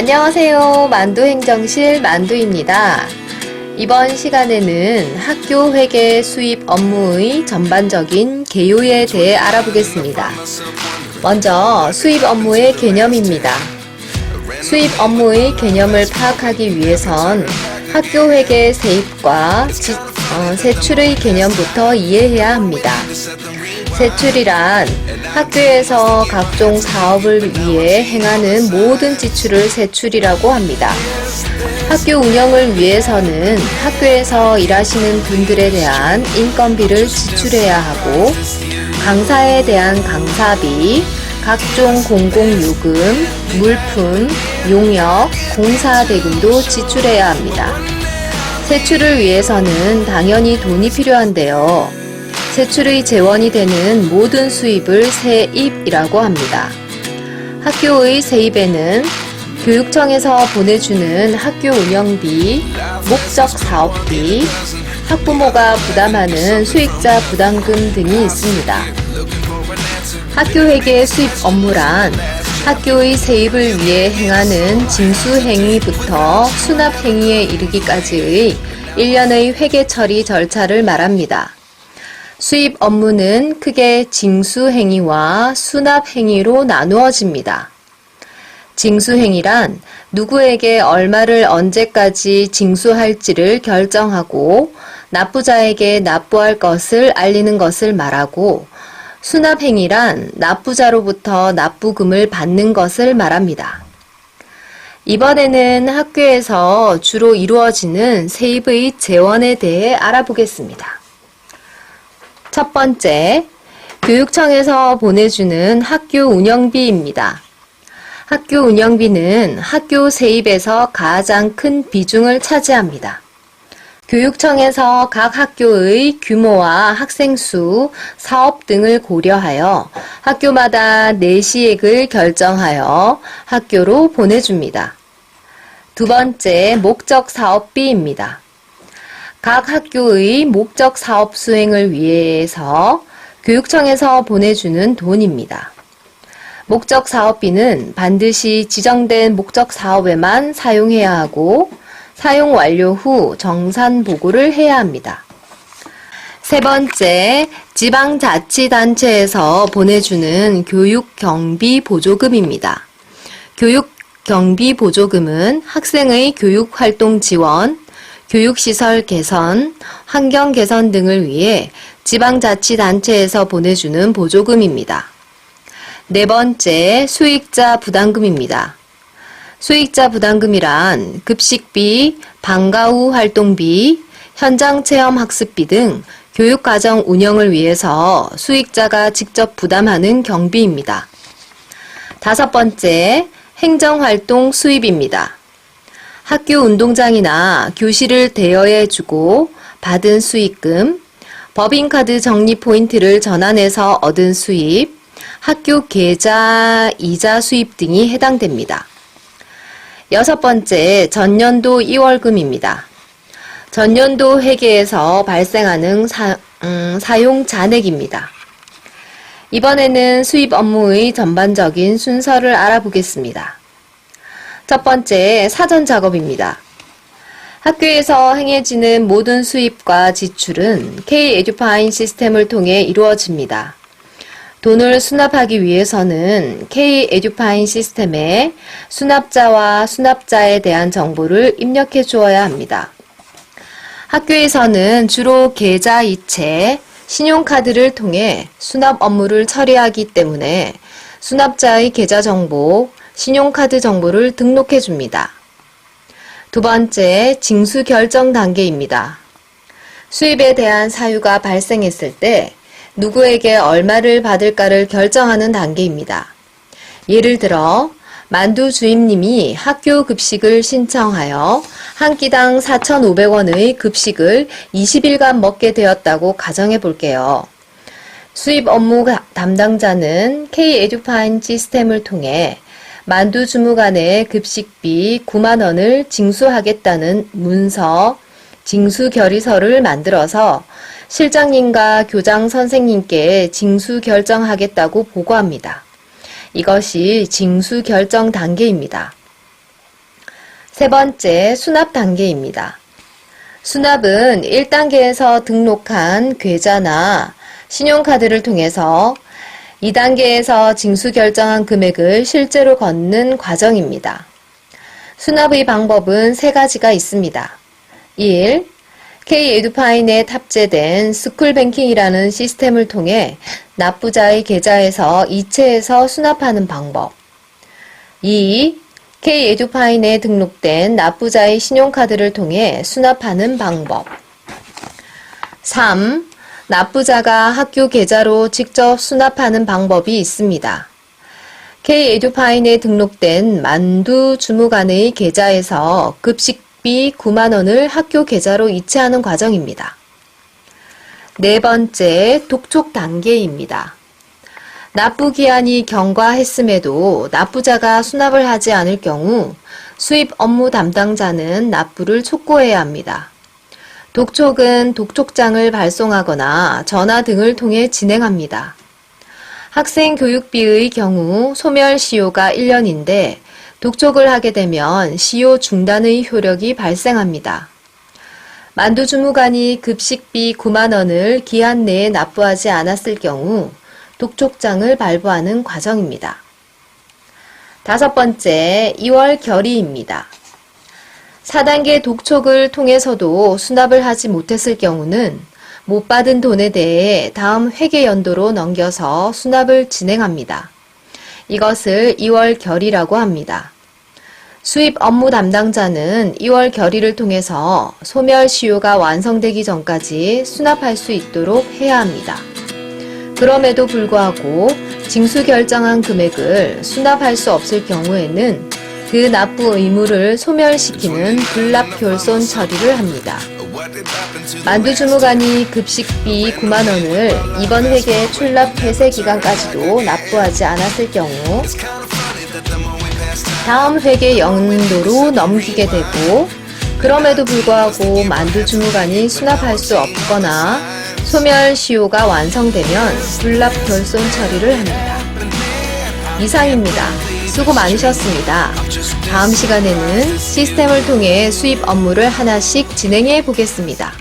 안녕하세요. 만두행정실 만두입니다. 이번 시간에는 학교 회계 수입 업무의 전반적인 개요에 대해 알아보겠습니다. 먼저 수입 업무의 개념입니다. 수입 업무의 개념을 파악하기 위해선 학교 회계 세입과 세출의 개념부터 이해해야 합니다. 세출이란 학교에서 각종 사업을 위해 행하는 모든 지출을 세출이라고 합니다. 학교 운영을 위해서는 학교에서 일하시는 분들에 대한 인건비를 지출해야 하고, 강사에 대한 강사비, 각종 공공요금, 물품, 용역, 공사대금도 지출해야 합니다. 세출을 위해서는 당연히 돈이 필요한데요. 세출의 재원이 되는 모든 수입을 세입이라고 합니다. 학교의 세입에는 교육청에서 보내주는 학교 운영비, 목적 사업비, 학부모가 부담하는 수익자 부담금 등이 있습니다. 학교 회계 수입 업무란 학교의 세입을 위해 행하는 징수행위부터 수납행위에 이르기까지의 일련의 회계 처리 절차를 말합니다. 수입 업무는 크게 징수행위와 수납행위로 나누어집니다. 징수행위란 누구에게 얼마를 언제까지 징수할지를 결정하고 납부자에게 납부할 것을 알리는 것을 말하고, 수납행위란 납부자로부터 납부금을 받는 것을 말합니다. 이번에는 학교에서 주로 이루어지는 세입의 재원에 대해 알아보겠습니다. 첫 번째, 교육청에서 보내주는 학교 운영비입니다. 학교 운영비는 학교 세입에서 가장 큰 비중을 차지합니다. 교육청에서 각 학교의 규모와 학생 수, 사업 등을 고려하여 학교마다 내시액을 결정하여 학교로 보내줍니다. 두 번째, 목적 사업비입니다. 각 학교의 목적 사업 수행을 위해서 교육청에서 보내주는 돈입니다. 목적 사업비는 반드시 지정된 목적 사업에만 사용해야 하고, 사용 완료 후 정산 보고를 해야 합니다. 세 번째, 지방자치단체에서 보내주는 교육경비 보조금입니다. 교육경비 보조금은 학생의 교육활동 지원, 교육시설 개선, 환경 개선 등을 위해 지방자치단체에서 보내주는 보조금입니다. 네 번째, 수익자 부담금입니다. 수익자 부담금이란 급식비, 방과 후 활동비, 현장 체험 학습비 등 교육과정 운영을 위해서 수익자가 직접 부담하는 경비입니다. 다섯 번째, 행정활동 수입입니다. 학교 운동장이나 교실을 대여해주고 받은 수익금, 법인카드 적립 포인트를 전환해서 얻은 수입, 학교 계좌 이자 수입 등이 해당됩니다. 여섯 번째, 전년도 2월금입니다. 전년도 회계에서 발생하는 사용 잔액입니다. 이번에는 수입 업무의 전반적인 순서를 알아보겠습니다. 첫 번째, 사전 작업입니다. 학교에서 행해지는 모든 수입과 지출은 K-에듀파인 시스템을 통해 이루어집니다. 돈을 수납하기 위해서는 K-에듀파인 시스템에 수납자와 수납자에 대한 정보를 입력해 주어야 합니다. 학교에서는 주로 계좌 이체, 신용카드를 통해 수납 업무를 처리하기 때문에 수납자의 계좌 정보, 신용카드 정보를 등록해 줍니다. 두 번째, 징수 결정 단계입니다. 수입에 대한 사유가 발생했을 때 누구에게 얼마를 받을까를 결정하는 단계입니다. 예를 들어 만두 주임님이 학교 급식을 신청하여 한 끼당 4,500원의 급식을 20일간 먹게 되었다고 가정해 볼게요. 수입 업무 담당자는 K-에듀파인 시스템을 통해 만두 주무관의 급식비 9만 원을 징수하겠다는 문서, 징수 결의서를 만들어서 실장님과 교장 선생님께 징수 결정하겠다고 보고합니다. 이것이 징수 결정 단계입니다. 세 번째, 수납 단계입니다. 수납은 1단계에서 등록한 계좌나 신용카드를 통해서 2단계에서 징수 결정한 금액을 실제로 걷는 과정입니다. 수납의 방법은 세 가지가 있습니다. 1. K-에듀파인에 탑재된 스쿨뱅킹이라는 시스템을 통해 납부자의 계좌에서 이체해서 수납하는 방법. 2. K-에듀파인에 등록된 납부자의 신용카드를 통해 수납하는 방법. 3. 납부자가 학교 계좌로 직접 수납하는 방법이 있습니다. K-에듀파인에 등록된 만두 주무관의 계좌에서 급식비 9만 원을 학교 계좌로 이체하는 과정입니다. 네 번째, 독촉 단계입니다. 납부 기한이 경과했음에도 납부자가 수납을 하지 않을 경우 수입 업무 담당자는 납부를 촉구해야 합니다. 독촉은 독촉장을 발송하거나 전화 등을 통해 진행합니다. 학생 교육비의 경우 소멸 시효가 1년인데 독촉을 하게 되면 시효 중단의 효력이 발생합니다. 만두 주무관이 급식비 9만 원을 기한 내에 납부하지 않았을 경우 독촉장을 발부하는 과정입니다. 다섯 번째, 2월 결의입니다. 4단계 독촉을 통해서도 수납을 하지 못했을 경우는 못 받은 돈에 대해 다음 회계 연도로 넘겨서 수납을 진행합니다. 이것을 2월 결의라고 합니다. 수입 업무 담당자는 2월 결의를 통해서 소멸 시효가 완성되기 전까지 수납할 수 있도록 해야 합니다. 그럼에도 불구하고 징수 결정한 금액을 수납할 수 없을 경우에는 그 납부 의무를 소멸시키는 불납결손 처리를 합니다. 만두 주무관이 급식비 9만 원을 이번 회계 출납 폐쇄 기간까지도 납부하지 않았을 경우 다음 회계 연도로 넘기게 되고, 그럼에도 불구하고 만두 주무관이 수납할 수 없거나 소멸 시효가 완성되면 불납결손 처리를 합니다. 이상입니다. 수고 많으셨습니다. 다음 시간에는 시스템을 통해 수입 업무를 하나씩 진행해 보겠습니다.